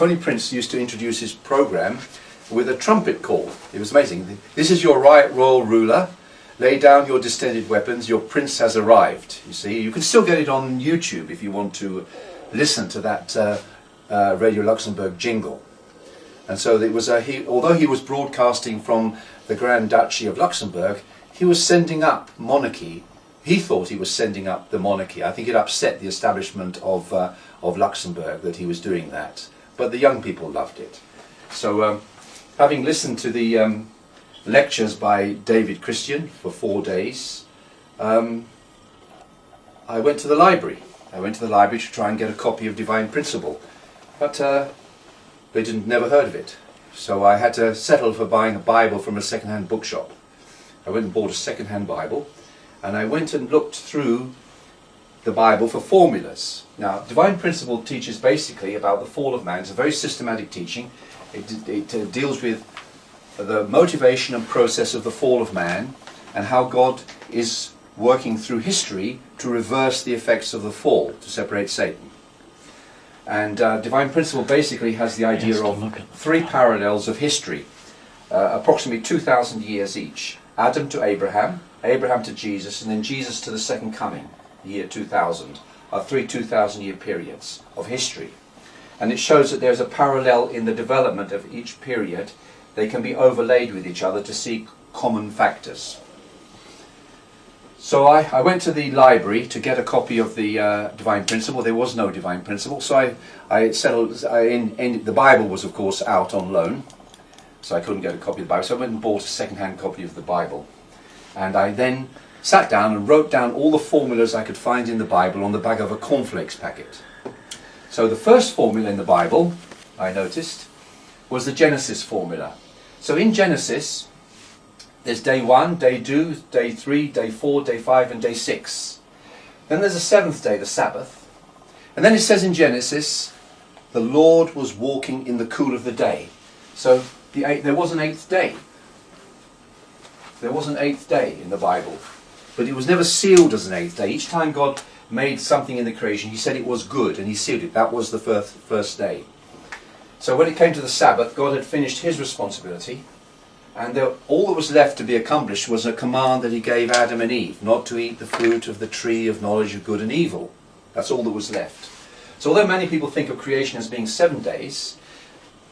Tony Prince used to introduce his program with a trumpet call. It was amazing. This is your right royal ruler. Lay down your distended weapons. Your prince has arrived. You see, you can still get it on YouTube if you want to listen to that Radio Luxembourg jingle. And so it was although he was broadcasting from the Grand Duchy of Luxembourg, he was sending up monarchy. He thought he was sending up the monarchy. I think it upset the establishment of Luxembourg that he was doing that. But the young people loved it. So having listened to the lectures by David Christian for 4 days, I went to the library. I went to the library to try and get a copy of Divine Principle. But they never heard of it. So I had to settle for buying a Bible from a second-hand bookshop. I went and bought a second-hand Bible, and I went and looked through the Bible for formulas. Now, Divine Principle teaches basically about the fall of man. It's a very systematic teaching. It deals with the motivation and process of the fall of man, and how God is working through history to reverse the effects of the fall, to separate Satan. And Divine Principle basically has the idea of 3 parallels of history, approximately 2,000 years each. Adam to Abraham, Abraham to Jesus, and then Jesus to the second coming, the year 2000, are 3 2,000-year periods of history. And it shows that there's a parallel in the development of each period. They can be overlaid with each other to see common factors. So I went to the library to get a copy of the Divine Principle. There was no Divine Principle, so I settled. The Bible was, of course, out on loan, so I couldn't get a copy of the Bible. So I went and bought a second-hand copy of the Bible, and I then sat down and wrote down all the formulas I could find in the Bible on the back of a cornflakes packet. So the first formula in the Bible, I noticed, was the Genesis formula. So in Genesis, there's day 1, day 2, day 3, day 4, day 5 and day 6. Then there's a 7th day, the Sabbath. And then it says in Genesis, the Lord was walking in the cool of the day. So there was an 8th day. There was an 8th day in the Bible. But it was never sealed as an 8th day. Each time God made something in the creation, he said it was good, and he sealed it. That was the first day. So when it came to the Sabbath, God had finished his responsibility, and all that was left to be accomplished was a command that he gave Adam and Eve, not to eat the fruit of the tree of knowledge of good and evil. That's all that was left. So although many people think of creation as being 7 days,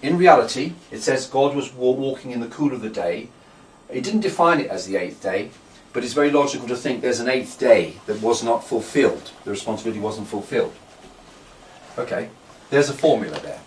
in reality it says God was walking in the cool of the day. It didn't define it as the 8th day, but it's very logical to think there's an 8th day that was not fulfilled. The responsibility wasn't fulfilled. Okay, there's a formula there.